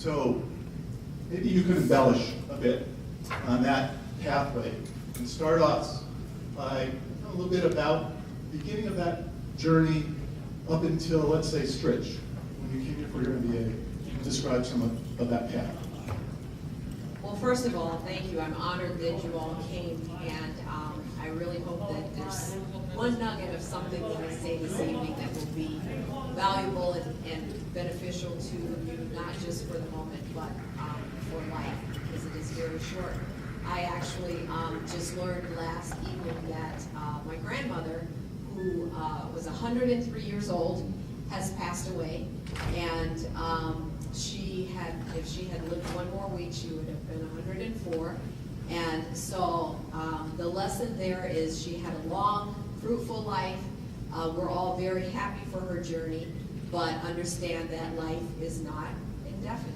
So maybe you could embellish a bit on that pathway and start us by a little bit about the beginning of that journey up until, let's say, Stritch, when you came here for your MBA. Describe some of that path. Well, first of all, thank you. I'm honored that you all came, and I really hope that there's one nugget of something that I say this evening that will be valuable and beneficial to you, not just for the moment, but for life, because it is very short. I actually just learned last evening that my grandmother, who was 103 years old, has passed away, and if she had lived one more week, she would have been 104. And so the lesson there is she had a long, fruitful life. We're all very happy for her journey, but understand that life is not indefinite.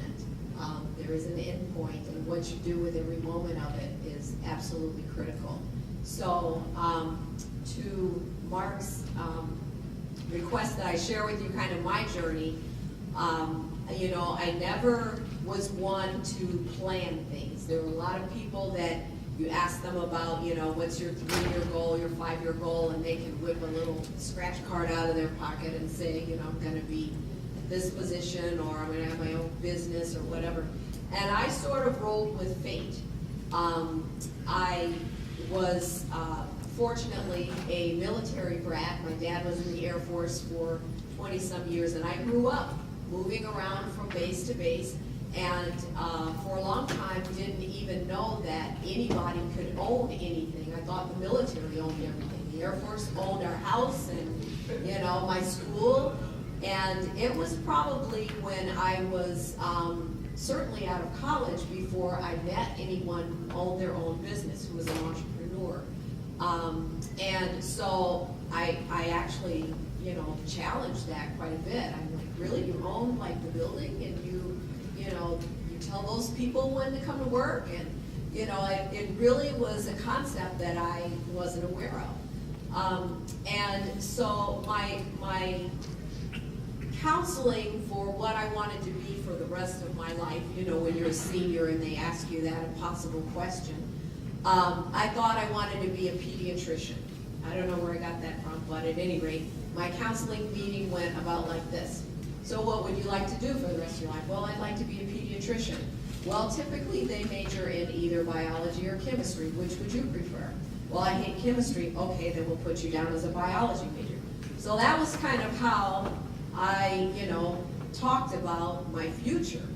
There is an end point, and what you do with every moment of it is absolutely critical. So to Mark's request that I share with you kind of my journey, you know, I never was one to plan things. There were a lot of people that you ask them about, you know, what's your 3-year goal, your 5-year goal, and they can whip a little scratch card out of their pocket and say, you know, I'm going to be this position, or I'm going to have my own business, or whatever. And I sort of rolled with fate. I was fortunately a military brat. My dad was in the Air Force for 20-some years, and I grew up moving around from base to base, and for a long time didn't even know that anybody could own anything. I thought the military owned everything. The Air Force owned our house and, you know, my school, and it was probably when I was certainly out of college before I met anyone who owned their own business, who was an entrepreneur. And so I actually, you know, challenged that quite a bit. I'm like, really, you own like the building, and you know, you tell those people when to come to work, and you know, it really was a concept that I wasn't aware of. And so my counseling for what I wanted to be for the rest of my life, you know, when you're a senior and they ask you that impossible question, I thought I wanted to be a pediatrician. I don't know where I got that from, but at any rate, my counseling meeting went about like this. So what would you like to do for the rest of your life? Well, I'd like to be a pediatrician. Well, typically they major in either biology or chemistry. Which would you prefer? Well, I hate chemistry. Okay, then we'll put you down as a biology major. So that was kind of how I, you know, talked about my future.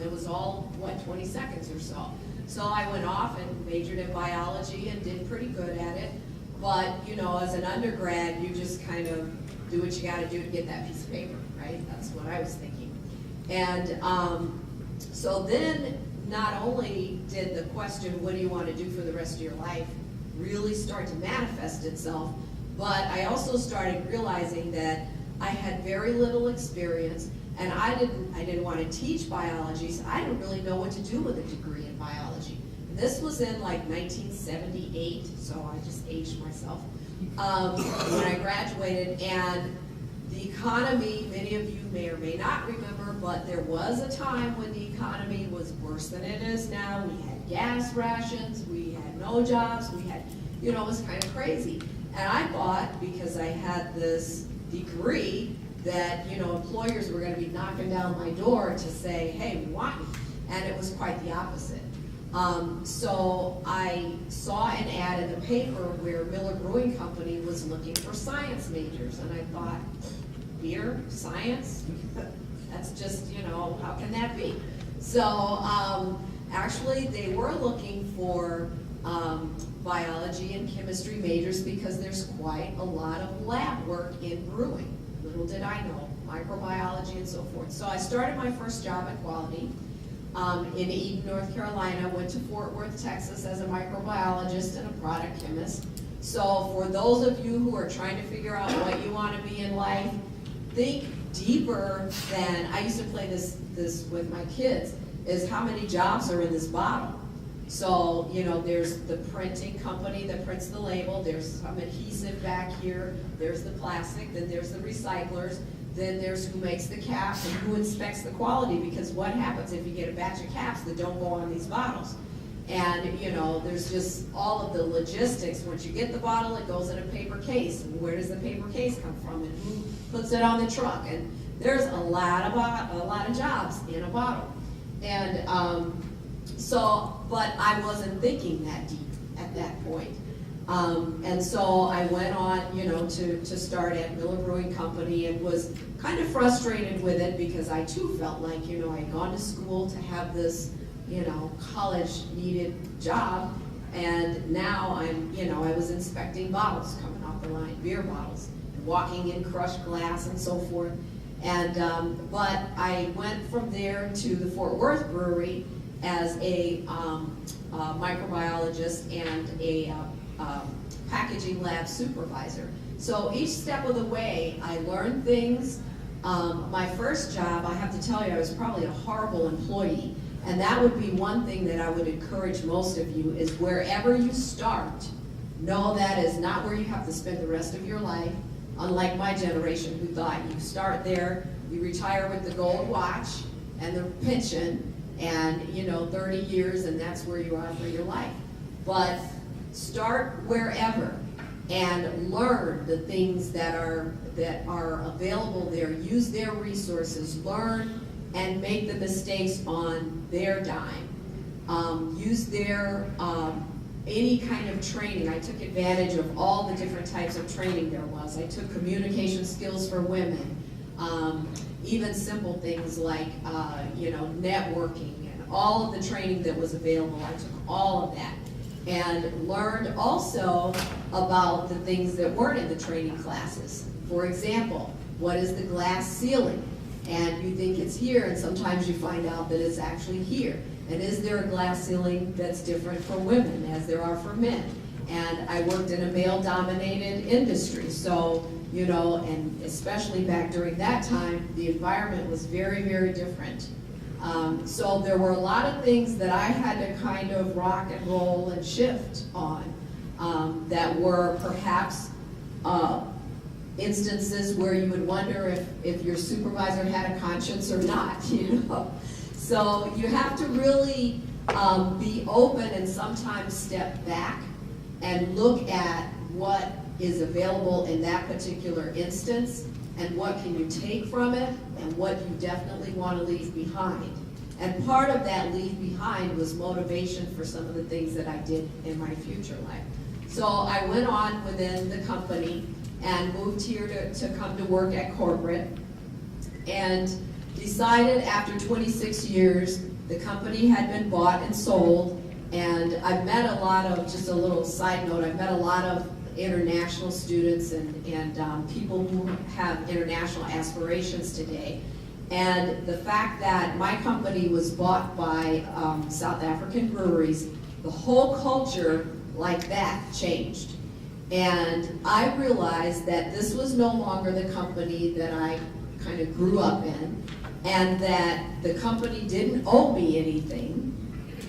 It was all, 20 seconds or so. So I went off and majored in biology and did pretty good at it. But, you know, as an undergrad, you just kind of do what you got to do to get that piece of paper, right? That's what I was thinking. And so then not only did the question, what do you want to do for the rest of your life, really start to manifest itself, but I also started realizing that I had very little experience, and I didn't want to teach biology, so I didn't really know what to do with a degree in biology. And this was in like 1978, so I just aged myself, when I graduated. And the economy, many of you may or may not remember, but there was a time when the economy was worse than it is now. We had gas rations, we had no jobs, we had, you know, it was kind of crazy. And I thought, because I had this degree, that, you know, employers were going to be knocking down my door to say, hey, we want you. And it was quite the opposite. So I saw an ad in the paper where Miller Brewing Company was looking for science majors, and I thought, beer, science? That's just, you know, how can that be? So actually they were looking for biology and chemistry majors because there's quite a lot of lab work in brewing. Little did I know, microbiology and so forth. So I started my first job at Quality in Eden, North Carolina, went to Fort Worth, Texas as a microbiologist and a product chemist. So for those of you who are trying to figure out what you want to be in life, think deeper than, I used to play this with my kids, is how many jobs are in this bottle. So, you know, there's the printing company that prints the label, there's some adhesive back here, there's the plastic, then there's the recyclers, then there's who makes the caps and who inspects the quality, because what happens if you get a batch of caps that don't go on these bottles? And, you know, there's just all of the logistics. Once you get the bottle, it goes in a paper case. And where does the paper case come from? And who puts it on the truck? And there's a lot of jobs in a bottle. And but I wasn't thinking that deep at that point. And so I went on, you know, to start at Miller Brewing Company, and was kind of frustrated with it because I too felt like, you know, I'd gone to school to have this, you know, college needed job, and now I'm, you know, I was inspecting bottles coming off the line, beer bottles, and walking in crushed glass and so forth. And but I went from there to the Fort Worth Brewery as a microbiologist and a packaging lab supervisor. So each step of the way, I learned things. My first job, I have to tell you, I was probably a horrible employee. And that would be one thing that I would encourage most of you, is wherever you start, know that is not where you have to spend the rest of your life. Unlike my generation, who thought you start there, you retire with the gold watch and the pension, and, you know, 30 years, and that's where you are for your life. But start wherever and learn the things that are available there. Use their resources, learn and make the mistakes on their dime. Use their any kind of training. I took advantage of all the different types of training there was. I took communication skills for women, even simple things like you know, networking, and all of the training that was available. I took all of that and learned also about the things that weren't in the training classes. For example, what is the glass ceiling? And you think it's here, and sometimes you find out that it's actually here. And is there a glass ceiling that's different for women as there are for men? And I worked in a male-dominated industry, so, you know, and especially back during that time, the environment was very, very different. So there were a lot of things that I had to kind of rock and roll and shift on that were perhaps instances where you would wonder if your supervisor had a conscience or not, you know. So you have to really be open and sometimes step back and look at what is available in that particular instance, and what can you take from it, and what you definitely want to leave behind. And part of that leave behind was motivation for some of the things that I did in my future life. So I went on within the company and moved here to come to work at corporate, and decided after 26 years, the company had been bought and sold, and I've met a lot of, just a little side note, I've met a lot of international students and people who have international aspirations today. And the fact that my company was bought by South African breweries, the whole culture like that changed. And I realized that this was no longer the company that I kind of grew up in, and that the company didn't owe me anything.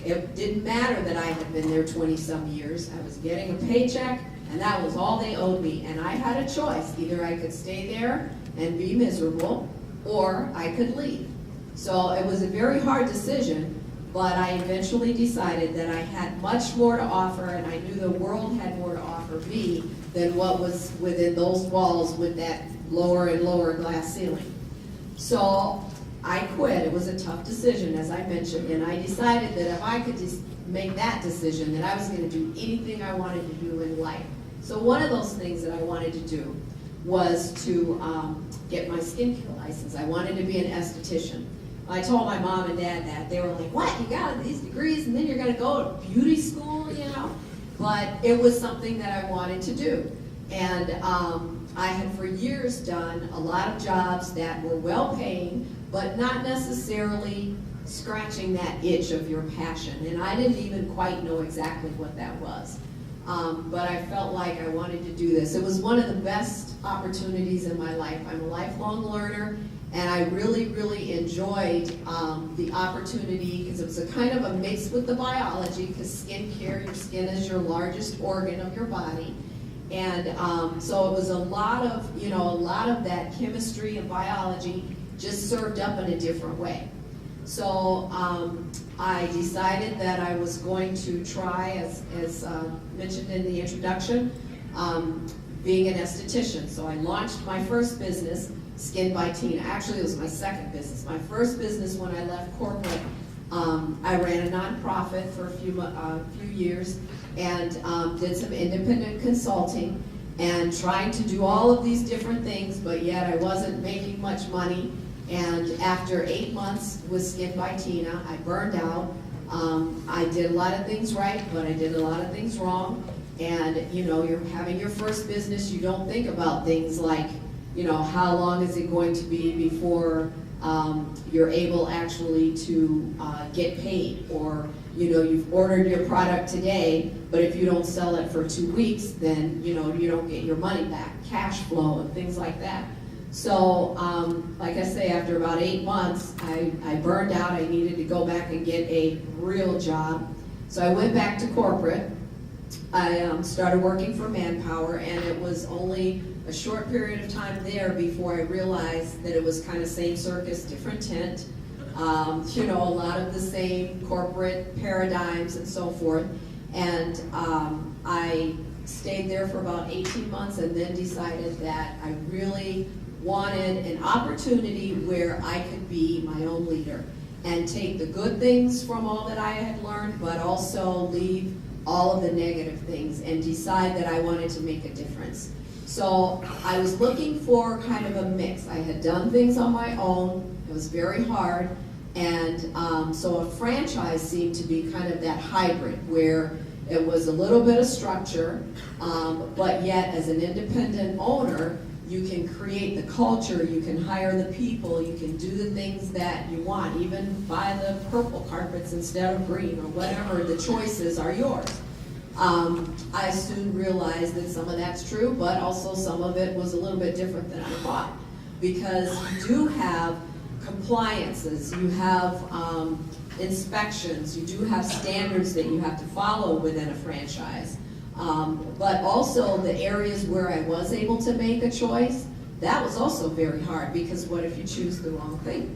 It didn't matter that I had been there 20-some years. I was getting a paycheck, and that was all they owed me. And I had a choice. Either I could stay there and be miserable, or I could leave. So it was a very hard decision, but I eventually decided that I had much more to offer, and I knew the world had more to offer me than what was within those walls with that lower and lower glass ceiling. So I quit. It was a tough decision, as I mentioned, and I decided that if I could just make that decision, that I was going to do anything I wanted to do in life. So one of those things that I wanted to do was to get my skincare license. I wanted to be an esthetician. I told my mom and dad that. They were like, what, you got these degrees and then you're going to go to beauty school, you know? But it was something that I wanted to do. And I had for years done a lot of jobs that were well-paying, but not necessarily scratching that itch of your passion. And I didn't even quite know exactly what that was. But I felt like I wanted to do this. It was one of the best opportunities in my life. I'm a lifelong learner, and I really, really enjoyed the opportunity, because it was a kind of a mix with the biology, because skincare, your skin is your largest organ of your body. And so it was a lot of that chemistry and biology just served up in a different way. So I decided that I was going to try, as mentioned in the introduction, being an esthetician. So I launched my first business, Skin by Tina. Actually, it was my second business. My first business when I left corporate, I ran a nonprofit for a few years and did some independent consulting and trying to do all of these different things, but yet I wasn't making much money. And after 8 months with Skin by Tina, I burned out. I did a lot of things right, but I did a lot of things wrong. And you're having your first business, you don't think about things like, how long is it going to be before you're able actually to get paid, or you've ordered your product today, but if you don't sell it for 2 weeks, then you don't get your money back, cash flow and things like that. So like I say, after about 8 months, I burned out. I needed to go back and get a real job. So I went back to corporate. I started working for Manpower, and it was only a short period of time there before I realized that it was kind of same circus, different tent, a lot of the same corporate paradigms and so forth. And I stayed there for about 18 months and then decided that I really wanted an opportunity where I could be my own leader and take the good things from all that I had learned, but also leave all of the negative things and decide that I wanted to make a difference. So I was looking for kind of a mix. I had done things on my own. It was very hard. And so a franchise seemed to be kind of that hybrid where it was a little bit of structure, but yet as an independent owner, you can create the culture, you can hire the people, you can do the things that you want, even buy the purple carpets instead of green or whatever, the choices are yours. I soon realized that some of that's true, but also some of it was a little bit different than I thought, because you do have compliances, you have inspections, you do have standards that you have to follow within a franchise. But also the areas where I was able to make a choice, that was also very hard, because what if you choose the wrong thing?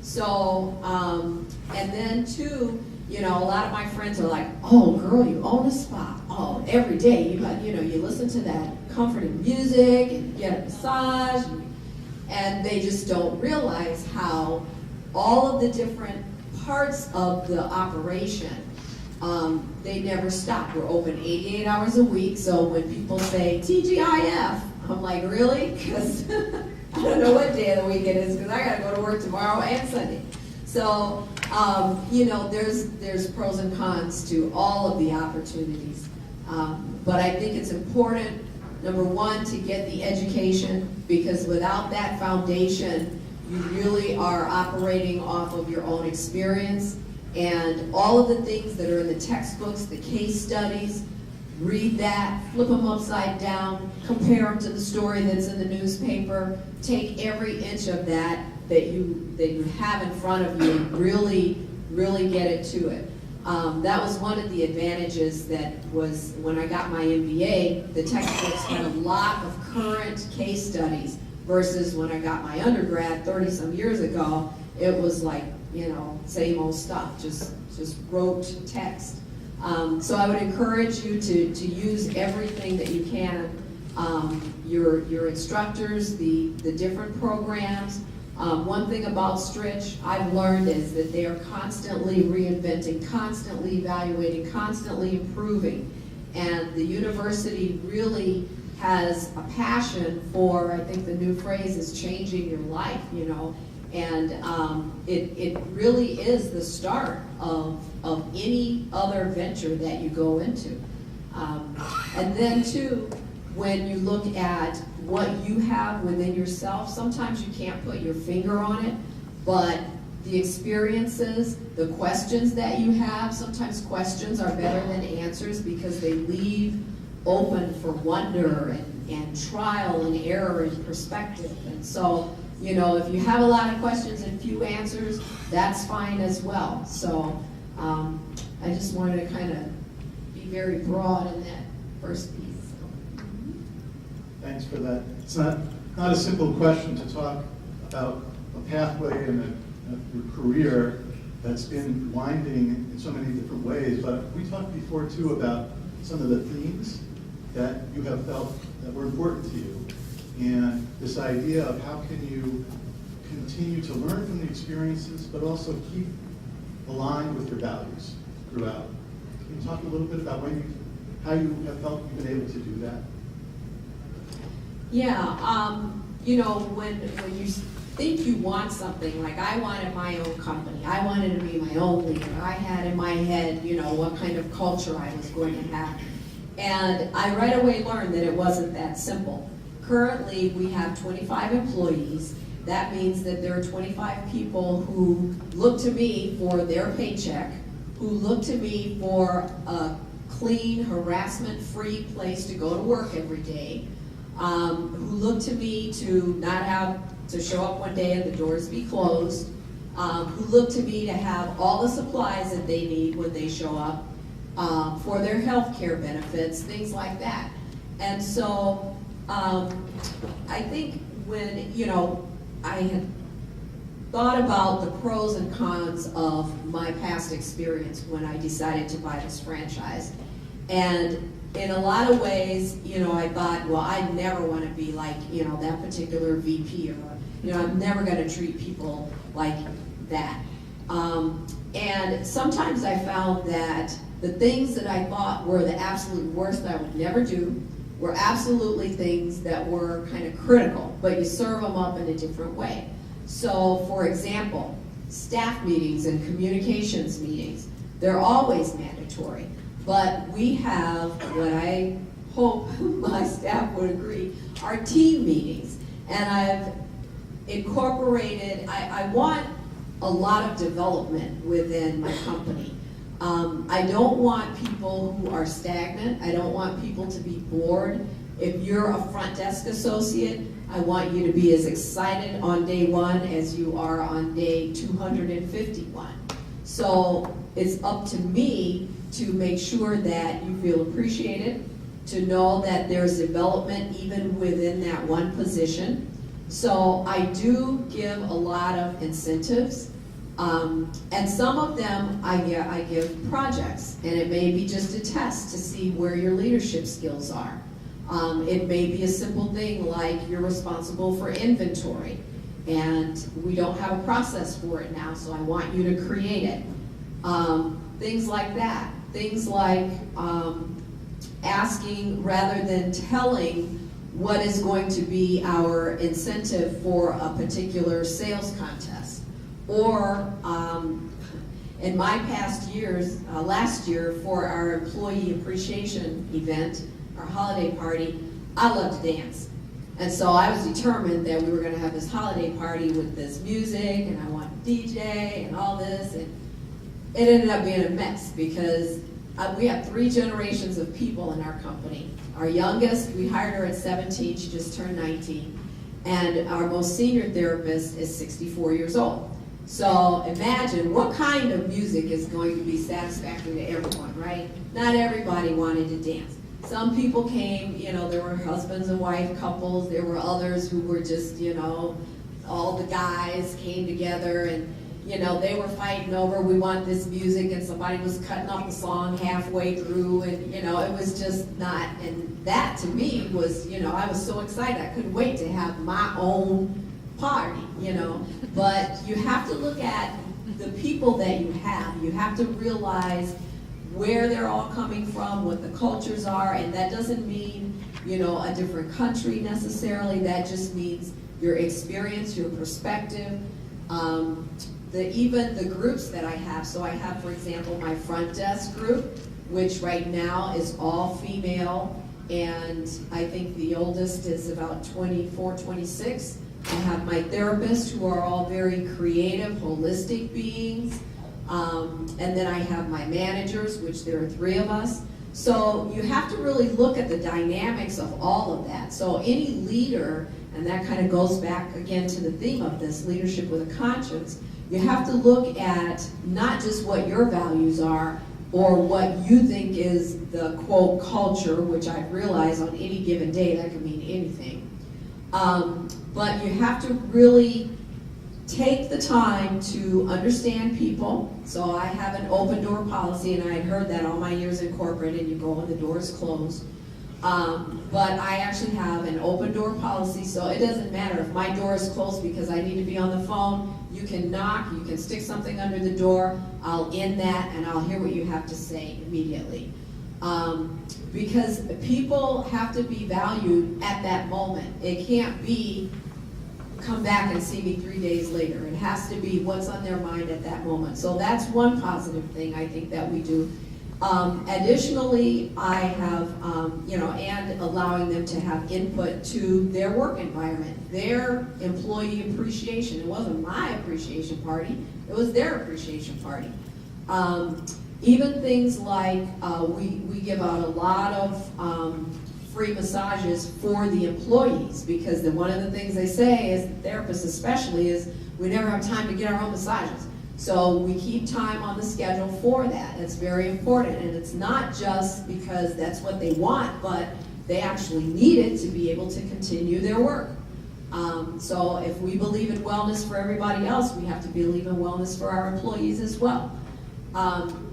So, and then too, a lot of my friends are like, oh girl, you own a spa. Oh, every day, you listen to that comforting music and get a massage, and they just don't realize how all of the different parts of the operation, they never stop. We're open 88 hours a week, so when people say TGIF, I'm like, really? Because I don't know what day of the week it is, because I got to go to work tomorrow and Sunday. So, there's pros and cons to all of the opportunities. But I think it's important, number one, to get the education, because without that foundation, you really are operating off of your own experience. And all of the things that are in the textbooks, the case studies, read that, flip them upside down, compare them to the story that's in the newspaper, take every inch of that you have in front of you and really get it to it. That was one of the advantages that was when I got my MBA, the textbooks had a lot of current case studies, versus when I got my undergrad 30 some years ago, it was like, same old stuff, just rote text. So I would encourage you to use everything that you can. Your instructors, the different programs. One thing about Stritch I've learned is that they are constantly reinventing, constantly evaluating, constantly improving. And the university really has a passion for, I think the new phrase is changing your life, and it really is the start of any other venture that you go into. And then too, when you look at what you have within yourself, sometimes you can't put your finger on it, but the experiences, the questions that you have, sometimes questions are better than answers because they leave open for wonder and trial and error and perspective. And so, if you have a lot of questions and few answers, that's fine as well. So I just wanted to kind of be very broad in that first piece. Thanks for that. It's not a simple question to talk about a pathway and a career that's been winding in so many different ways, but we talked before too about some of the themes that you have felt that were important to you, and this idea of how can you continue to learn from the experiences, but also keep aligned with your values throughout. Can you talk a little bit about how you have felt you've been able to do that? Yeah, when you think you want something, like I wanted my own company, I wanted to be my own leader, I had in my head, what kind of culture I was going to have. And I right away learned that it wasn't that simple. Currently, we have 25 employees. That means that there are 25 people who look to me for their paycheck, who look to me for a clean, harassment-free place to go to work every day, who look to me to not have to show up one day and the doors be closed, who look to me to have all the supplies that they need when they show up, for their health care benefits, things like that. And so I think when, I had thought about the pros and cons of my past experience when I decided to buy this franchise. And in a lot of ways, I thought, well, I never want to be like, that particular VP, or, I'm never going to treat people like that. And sometimes I found that the things that I thought were the absolute worst I would never do were absolutely things that were kind of critical, but you serve them up in a different way. So, for example, staff meetings and communications meetings, they're always mandatory, but we have what I hope my staff would agree are team meetings. And I've incorporated, I want a lot of development within my company. I don't want people who are stagnant. I don't want people to be bored. If you're a front desk associate, I want you to be as excited on day one as you are on day 251. So it's up to me to make sure that you feel appreciated, to know that there's development even within that one position. So I do give a lot of incentives. And some of them I give projects, and it may be just a test to see where your leadership skills are. It may be a simple thing like you're responsible for inventory, and we don't have a process for it now, so I want you to create it. Things like that. Things like asking rather than telling what is going to be our incentive for a particular sales contest. Or in my past years, last year for our employee appreciation event, our holiday party, I love to dance. And so I was determined that we were going to have this holiday party with this music, and I wanted a DJ and all this, and it ended up being a mess because we have 3 generations of people in our company. Our youngest, we hired her at 17, she just turned 19, and our most senior therapist is 64 years old. So imagine what kind of music is going to be satisfactory to everyone, right? Not everybody wanted to dance. Some people came, there were husbands and wife couples, there were others who were just, all the guys came together and, they were fighting over, we want this music, and somebody was cutting off the song halfway through, and, it was just not, and that to me was, I was so excited, I couldn't wait to have my own party, but you have to look at the people that you have. You have to realize where they're all coming from, what the cultures are, and that doesn't mean, a different country necessarily. That just means your experience, your perspective, even the groups that I have. So I have, for example, my front desk group, which right now is all female, and I think the oldest is about 24, 26. I have my therapists who are all very creative, holistic beings. And then I have my managers, which there are 3 of us. So you have to really look at the dynamics of all of that. So any leader, and that kind of goes back again to the theme of this, leadership with a conscience, you have to look at not just what your values are or what you think is the, quote, culture, which I realize on any given day that could mean anything. But you have to really take the time to understand people. So I have an open door policy, and I had heard that all my years in corporate, and you go and the door is closed. But I actually have an open door policy, so it doesn't matter if my door is closed because I need to be on the phone. You can knock, you can stick something under the door, I'll end that, and I'll hear what you have to say immediately. Because people have to be valued at that moment. It can't be, come back and see me 3 days later. It has to be what's on their mind at that moment. So that's one positive thing I think that we do. Additionally, I have, and allowing them to have input to their work environment, their employee appreciation. It wasn't my appreciation party, it was their appreciation party. Even things like, we give out a lot of free massages for the employees, because one of the things they say is, therapists especially, is we never have time to get our own massages. So we keep time on the schedule for that. It's very important, and it's not just because that's what they want, but they actually need it to be able to continue their work. So if we believe in wellness for everybody else, we have to believe in wellness for our employees as well.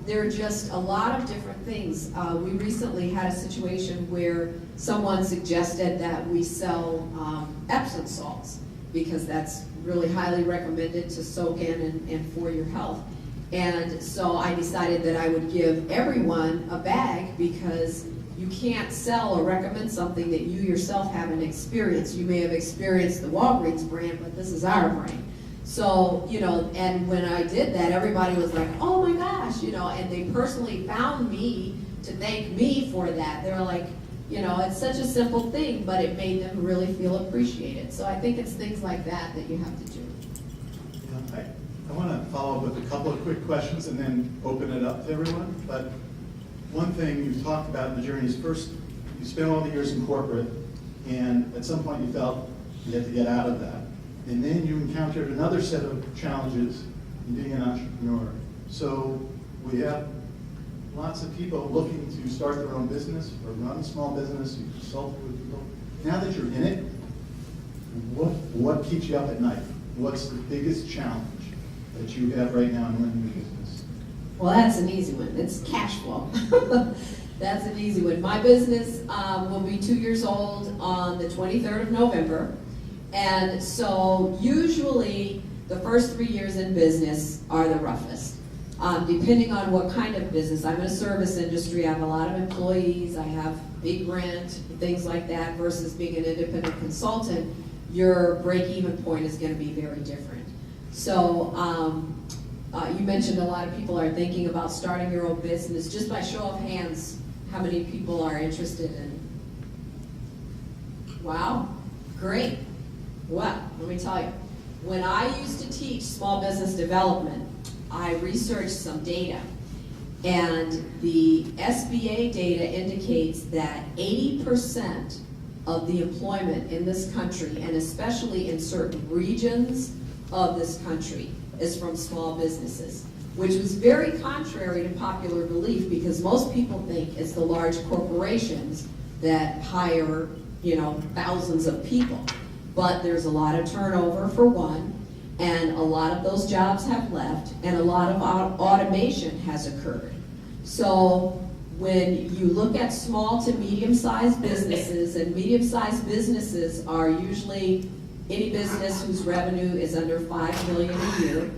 There are just a lot of different things. We recently had a situation where someone suggested that we sell Epsom salts, because that's really highly recommended to soak in and for your health. And so I decided that I would give everyone a bag, because you can't sell or recommend something that you yourself haven't experienced. You may have experienced the Walgreens brand, but this is our brand. So, and when I did that, everybody was like, oh my gosh, and they personally found me to thank me for that. They were like, it's such a simple thing, but it made them really feel appreciated. So I think it's things like that that you have to do. Yeah, I want to follow up with a couple of quick questions and then open it up to everyone. But one thing you talked about in the journey is, first, you spent all the years in corporate, and at some point you felt you had to get out of that. And then you encountered another set of challenges in being an entrepreneur. So we have lots of people looking to start their own business or run a small business. You consult with people. Now that you're in it, what keeps you up at night? What's the biggest challenge that you have right now in running your business? Well, that's an easy one. It's cash flow. That's an easy one. My business will be 2 years old on the 23rd of November. And so usually the first 3 years in business are the roughest. Depending on what kind of business. I'm in a service industry, I have a lot of employees, I have big rent, things like that, versus being an independent consultant, your break-even point is going to be very different. So you mentioned a lot of people are thinking about starting your own business. Just by show of hands, how many people are interested in? Wow, great. Well, let me tell you, when I used to teach small business development, I researched some data, and the SBA data indicates that 80% of the employment in this country, and especially in certain regions of this country, is from small businesses, which was very contrary to popular belief, because most people think it's the large corporations that hire, thousands of people. But there's a lot of turnover, for one, and a lot of those jobs have left, and a lot of automation has occurred. So when you look at small to medium-sized businesses, and medium-sized businesses are usually any business whose revenue is under $5 million a year.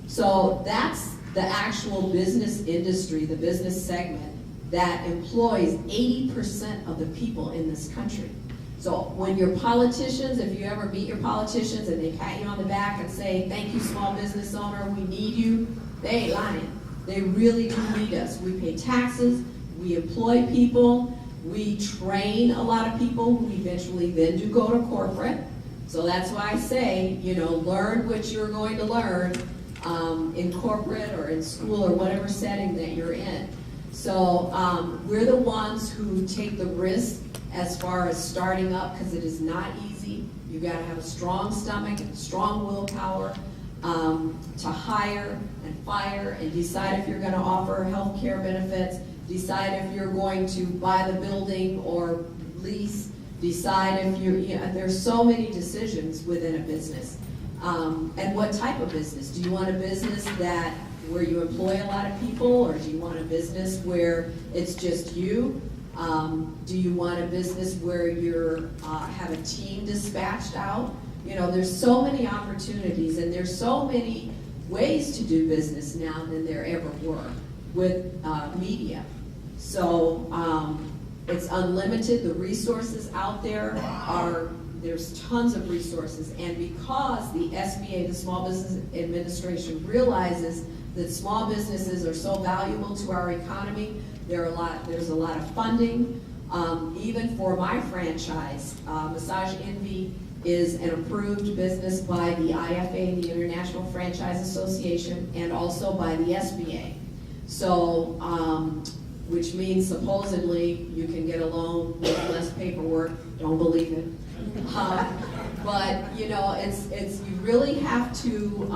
So that's the actual business industry, the business segment, that employs 80% of the people in this country. So when your politicians, if you ever meet your politicians and they pat you on the back and say, thank you, small business owner, we need you, they ain't lying. They really do need us. We pay taxes, we employ people, we train a lot of people who eventually then do go to corporate. So that's why I say, learn what you're going to learn in corporate or in school or whatever setting that you're in. So we're the ones who take the risk as far as starting up, because it is not easy. You got to have a strong stomach and strong willpower to hire and fire and decide if you're going to offer health care benefits, decide if you're going to buy the building or lease, decide if there's so many decisions within a business. And what type of business? Do you want a business where you employ a lot of people, or do you want a business where it's just you? Do you want a business where you have a team dispatched out? There's so many opportunities, and there's so many ways to do business now than there ever were with media. So it's unlimited. The resources out there there's tons of resources, and because the SBA, the Small Business Administration, realizes that small businesses are so valuable to our economy, there's a lot of funding. Even for my franchise, Massage Envy is an approved business by the IFA, the International Franchise Association, and also by the SBA. So, which means supposedly you can get a loan with less paperwork. Don't believe it. But you really have to.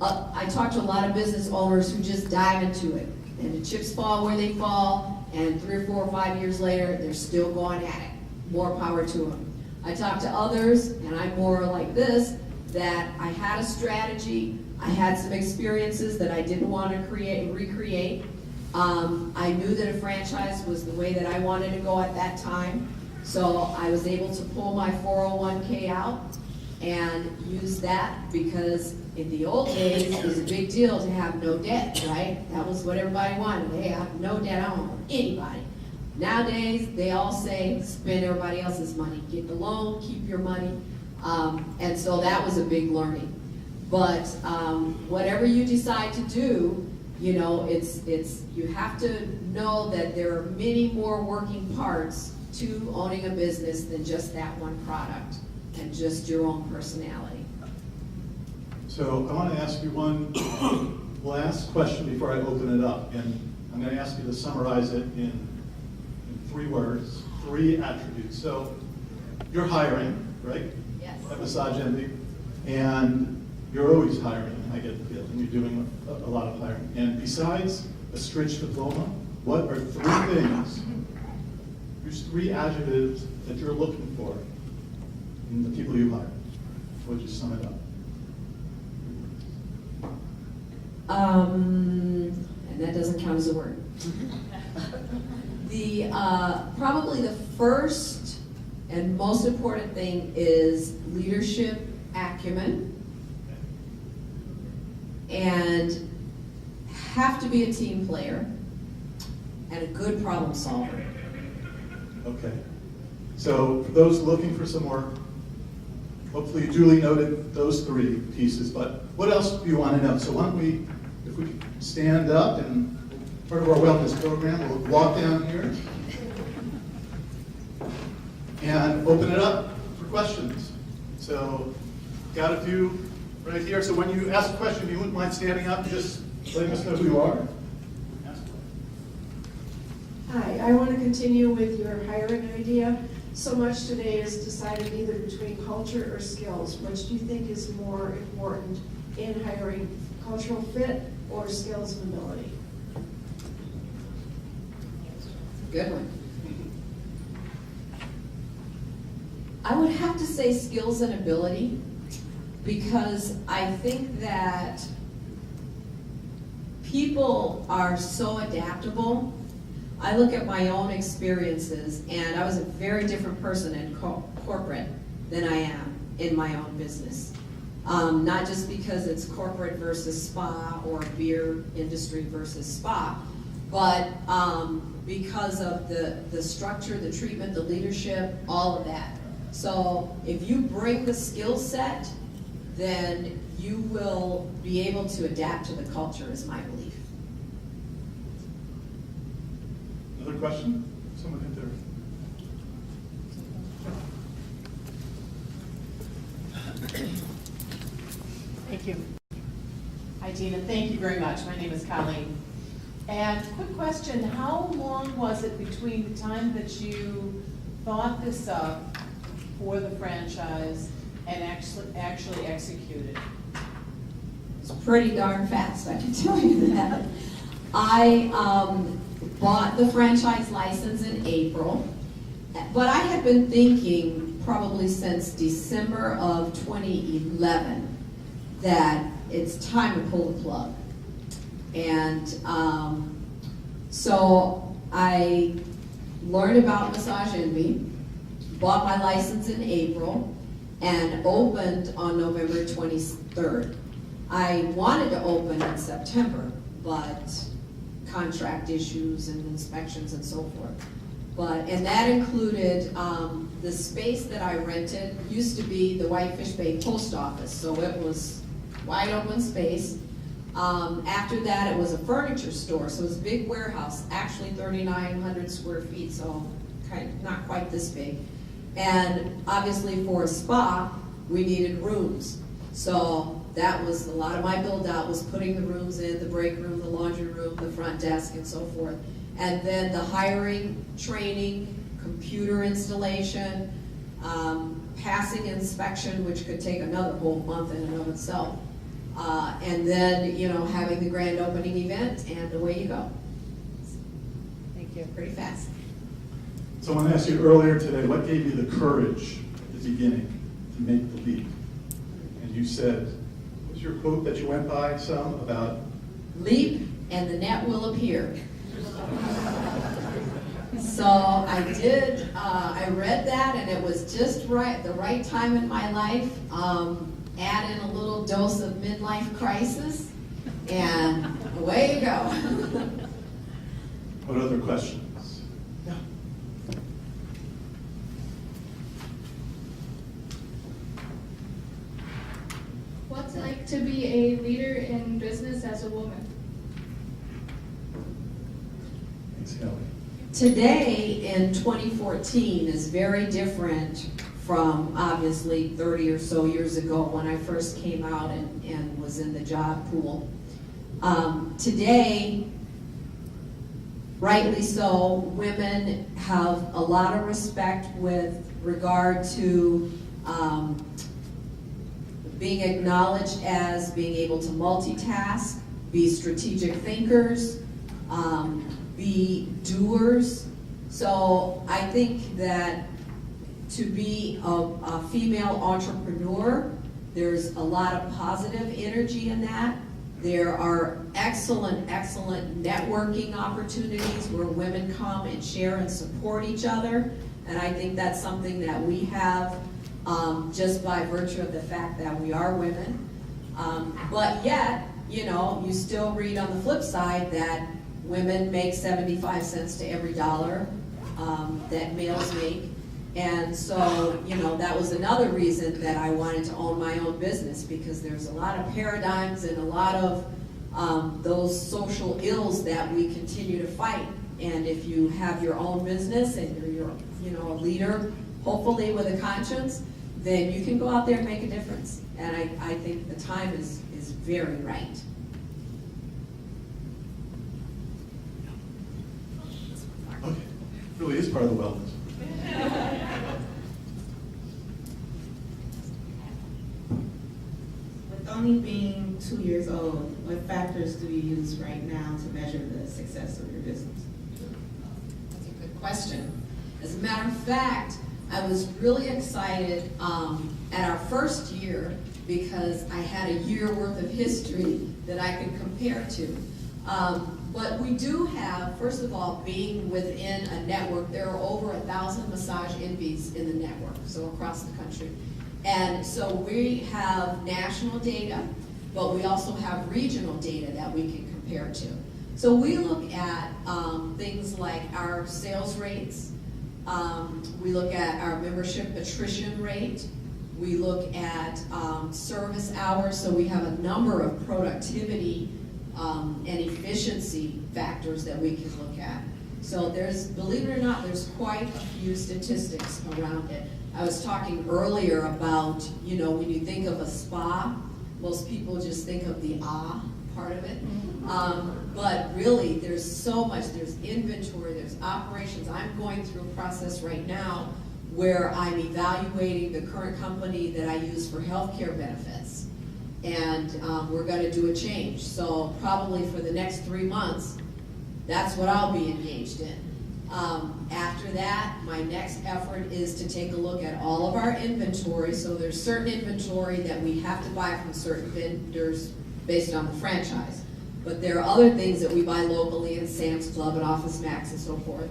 I talk to a lot of business owners who just dive into it, and the chips fall where they fall, and 3 or 4 or 5 years later, they're still going at it. More power to them. I talk to others, and I'm more like this, that I had a strategy, I had some experiences that I didn't want to recreate. I knew that a franchise was the way that I wanted to go at that time, so I was able to pull my 401k out and use that, because in the old days, it was a big deal to have no debt, right? That was what everybody wanted. Hey, I have no debt, I don't owe anybody. Nowadays, they all say, spend everybody else's money. Get the loan, keep your money. And so that was a big learning. But whatever you decide to do, you have to know that there are many more working parts to owning a business than just that one product and just your own personality. So I want to ask you one last question before I open it up. And I'm going to ask you to summarize it in 3 words, 3 attributes. So you're hiring, right? Yes. At Massage Envy. And you're always hiring, I get the feeling. You're doing a lot of hiring. And besides a Stritch diploma, what are 3 things, there's 3 adjectives that you're looking for in the people you hire? Would you sum it up? And that doesn't count as a word. Probably the first and most important thing is leadership acumen, and have to be a team player and a good problem solver. Okay. So for those looking for some more, hopefully you duly noted those 3 pieces, but what else do you want to know? So why don't we, if we could stand up, and part of our wellness program, we'll walk down here and open it up for questions. So got a few right here. So when you ask a question, you wouldn't mind standing up and just letting us know who you are? Ask Hi, I want to continue with your hiring idea. So much today is decided either between culture or skills. Which do you think is more important in hiring, cultural fit or skills and ability? Good one. I would have to say skills and ability, because I think that people are so adaptable. I look at my own experiences, and I was a very different person in corporate than I am in my own business. Not just because it's corporate versus spa or beer industry versus spa, but because of the structure, the treatment, the leadership, all of that. So if you bring the skill set, then you will be able to adapt to the culture, is my belief. Another question? Someone hit there. Thank you. Hi, Tina. Thank you very much. My name is Colleen. And quick question, how long was it between the time that you thought this up for the franchise and actually executed? It's pretty darn fast, I can tell you that. I bought the franchise license in April. But I had been thinking probably since December of 2011 that it's time to pull the plug. And so I learned about Massage Envy, bought my license in April, and opened on November 23rd. I wanted to open in September, but contract issues and inspections and so forth. And that included the space that I rented used to be the Whitefish Bay Post Office, so it was wide open space. After that, it was a furniture store, so it was a big warehouse, actually 3,900 square feet, so not quite this big. And obviously for a spa, we needed rooms. So that was a lot of my build out, was putting the rooms in, the break room, the laundry room, the front desk, and so forth. And then the hiring, training, computer installation, passing inspection, which could take another whole month in and of itself. And then, having the grand opening event, and away you go. Thank you. Pretty fast. Someone asked you earlier today, what gave you the courage at the beginning to make the leap? And you said, what was your quote that you went by some about? Leap and the net will appear. So I did, I read that, and it was just right, the right time in my life. Add in a little dose of midlife crisis, and away you go. What other questions? Yeah. What's it like to be a leader in business as a woman? Thanks, Kelly. Today in 2014 is very different from obviously 30 or so years ago when I first came out and was in the job pool. Today, rightly so, women have a lot of respect with regard to being acknowledged as being able to multitask, be strategic thinkers, be doers. So I think that to be a female entrepreneur, there's a lot of positive energy in that. There are excellent networking opportunities where women come and share and support each other. And I think that's something that we have just by virtue of the fact that we are women. But yet, you still read on the flip side that women make 75 cents to every dollar that males make. And so, that was another reason that I wanted to own my own business, because there's a lot of paradigms and a lot of those social ills that we continue to fight. And if you have your own business and you're a leader, hopefully with a conscience, then you can go out there and make a difference. And I think the time is very right. Okay, really is part of the wellness. With only being 2 years old, what factors do you use right now to measure the success of your business? That's a good question. As a matter of fact, I was really excited at our first year because I had a year worth of history that I could compare to. But we do have, first of all, being within a network, there are over 1,000 Massage Envies in the network, so across the country. And so we have national data, but we also have regional data that we can compare to. So we look at things like our sales rates, we look at our membership attrition rate, we look at service hours, so we have a number of productivity and efficiency factors that we can look at. So believe it or not, there's quite a few statistics around it. I was talking earlier about, when you think of a spa, most people just think of the part of it. But really, there's so much, there's inventory, there's operations. I'm going through a process right now where I'm evaluating the current company that I use for healthcare benefits. And we're going to do a change. So probably for the next 3 months, that's what I'll be engaged in. After that, my next effort is to take a look at all of our inventory. So there's certain inventory that we have to buy from certain vendors based on the franchise. But there are other things that we buy locally in Sam's Club and Office Max and so forth.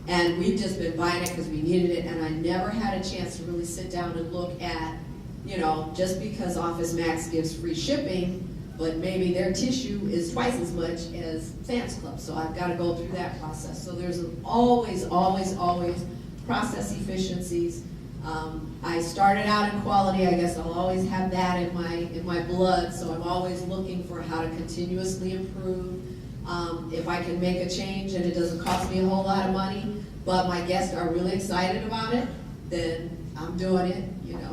And we've just been buying it because we needed it, and I never had a chance to really sit down and look at, just because Office Max gives free shipping, but maybe their tissue is twice as much as Sam's Club. So I've got to go through that process. So there's always process efficiencies. I started out in quality. I guess I'll always have that in my blood. So I'm always looking for how to continuously improve. If I can make a change and it doesn't cost me a whole lot of money, but my guests are really excited about it, then I'm doing it.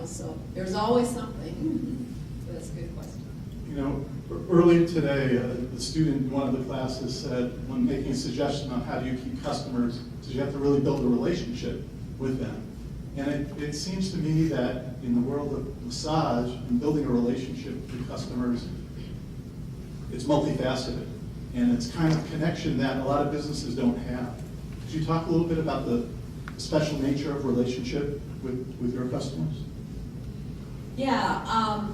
So there's always something. So that's a good question. Earlier today, a student in one of the classes said, when making a suggestion on how do you keep customers, says you have to really build a relationship with them. And it seems to me that in the world of massage and building a relationship with customers, it's multifaceted. And it's kind of connection that a lot of businesses don't have. Could you talk a little bit about the special nature of relationship with your customers? Yeah,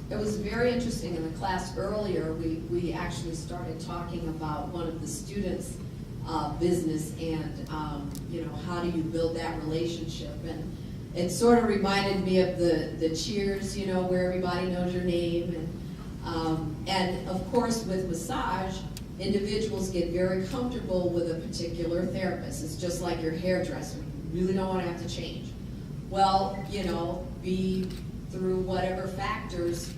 it was very interesting in the class earlier. We actually started talking about one of the students' business and how do you build that relationship. And it sort of reminded me of the Cheers, where everybody knows your name. And of course with massage, individuals get very comfortable with a particular therapist. It's just like your hairdresser. You really don't want to have to change. Well, be through whatever factors,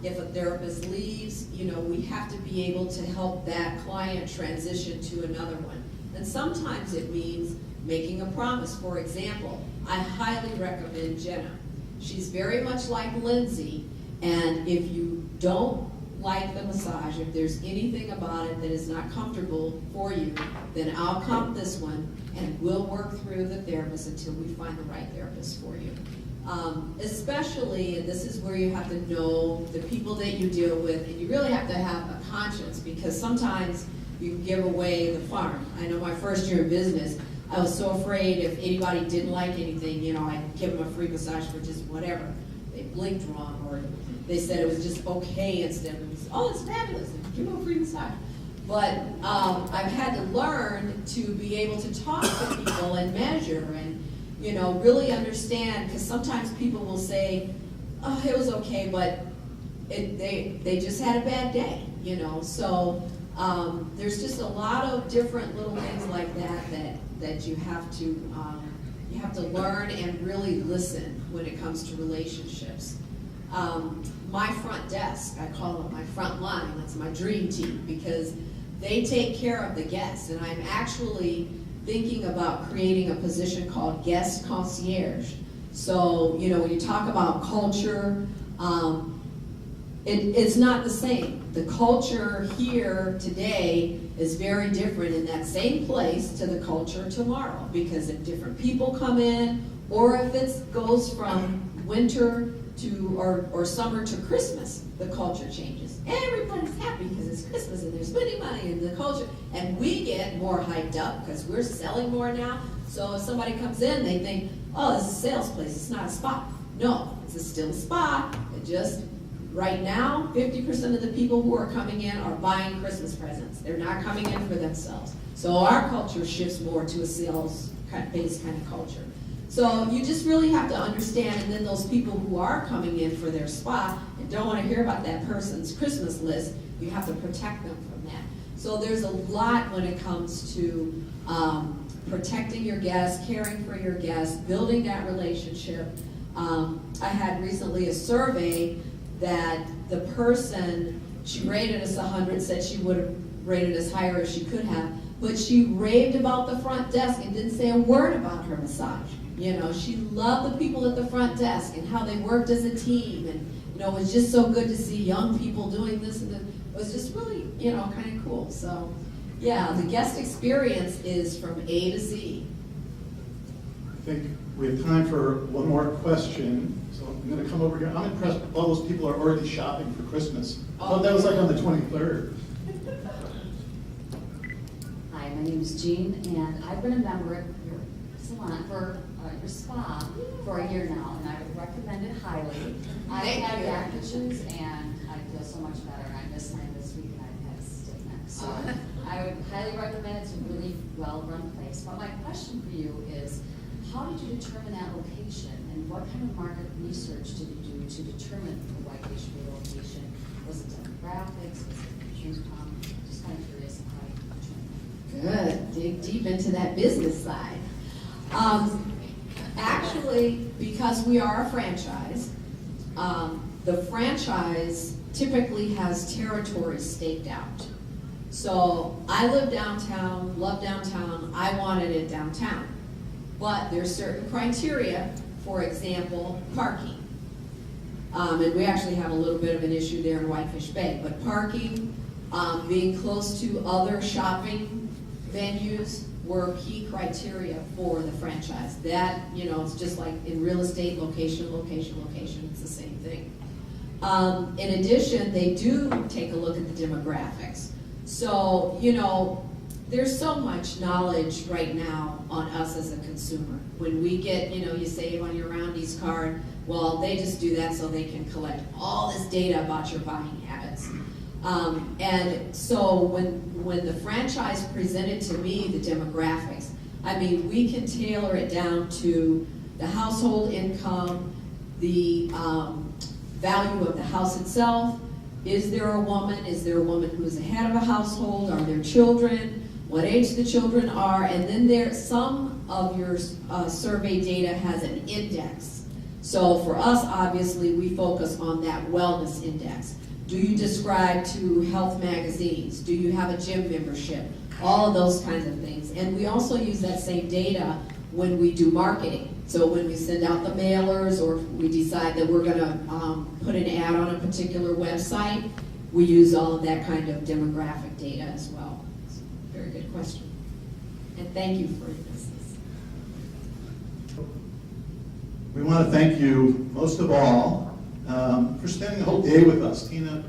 if a therapist leaves, we have to be able to help that client transition to another one. And sometimes it means making a promise. For example, I highly recommend Jenna. She's very much like Lindsay, and if you don't like the massage, if there's anything about it that is not comfortable for you, then I'll comp this one and we'll work through the therapist until we find the right therapist for you. Especially, and this is where you have to know the people that you deal with, and you really have to have a conscience, because sometimes you can give away the farm. I know my first year in business, I was so afraid if anybody didn't like anything, I'd give them a free massage for just whatever. They blinked wrong, or they said it was just okay instead of, it's fabulous, give them a free massage. But I've had to learn to be able to talk to people and measure and, really understand, because sometimes people will say, oh, it was okay, but they just had a bad day, So there's just a lot of different little things like that you have to learn and really listen when it comes to relationships. My front desk, I call it my front line, that's my dream team, because they take care of the guests, and I'm actually thinking about creating a position called guest concierge. So, when you talk about culture, it's not the same. The culture here today is very different in that same place to the culture tomorrow, because if different people come in, or if it goes from winter to or summer to Christmas, the culture changes. Everybody's happy because it's Christmas and they're spending money in the culture, and we get more hyped up because we're selling more now. So if somebody comes in, they think, oh, this is a sales place, it's not a spa. No, it's still a spa. It just, right now, 50% of the people who are coming in are buying Christmas presents. They're not coming in for themselves. So our culture shifts more to a sales-based kind of culture. So you just really have to understand, and then those people who are coming in for their spa and don't want to hear about that person's Christmas list, you have to protect them from that. So there's a lot when it comes to protecting your guests, caring for your guests, building that relationship. I had recently a survey that the person, she rated us 100, said she would have rated us higher if she could have, but she raved about the front desk and didn't say a word about her massage. She loved the people at the front desk and how they worked as a team, and it was just so good to see young people doing this, and it was just really, kind of cool. So, yeah, the guest experience is from A to Z. I think we have time for one more question. So I'm going to come over here. I'm impressed. All those people are already shopping for Christmas. I thought that was like on the 23rd. Hi, my my name is Jean, and I've been a member of your salon your spa for a year now, and I would recommend it highly. I Thank have you. back issues, and I feel so much better, and I missed mine this week, and I've had a stiff neck. So I would highly recommend it. It's a really well-run place. But my question for you is, how did you determine that location, and what kind of market research did you do to determine the Whitefish Bay location? Was it demographics? Was it income? Just kind of curious how you determined Good, dig deep into that business side. Actually, because we are a franchise, the franchise typically has territories staked out. So I live downtown, love downtown, I wanted it downtown. But there's certain criteria, for example, parking. And we actually have a little bit of an issue there in Whitefish Bay, but parking, being close to other shopping venues were key criteria for the franchise. That, it's just like in real estate, location, location, location, it's the same thing. In addition, they do take a look at the demographics. So, there's so much knowledge right now on us as a consumer. When we get, you save on your Roundy's card, well, they just do that so they can collect all this data about your buying habits. And so when the franchise presented to me the demographics, I mean, we can tailor it down to the household income, the value of the house itself. Is there a woman? Is there a woman who is the head of a household? Are there children? What age the children are? And then some of your survey data has an index. So for us, obviously, we focus on that wellness index. Do you subscribe to health magazines? Do you have a gym membership? All of those kinds of things. And we also use that same data when we do marketing. So when we send out the mailers, or we decide that we're gonna put an ad on a particular website, we use all of that kind of demographic data as well. It's a very good question. And thank you for your business. We want to thank you, most of all, for spending the whole day with us. Tina,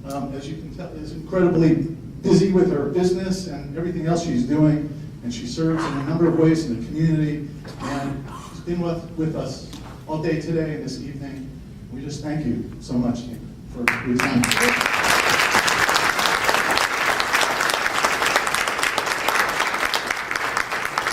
as you can tell, is incredibly busy with her business and everything else she's doing, and she serves in a number of ways in the community, and she's been with us all day today and this evening. We just thank you so much, Tina, for your time.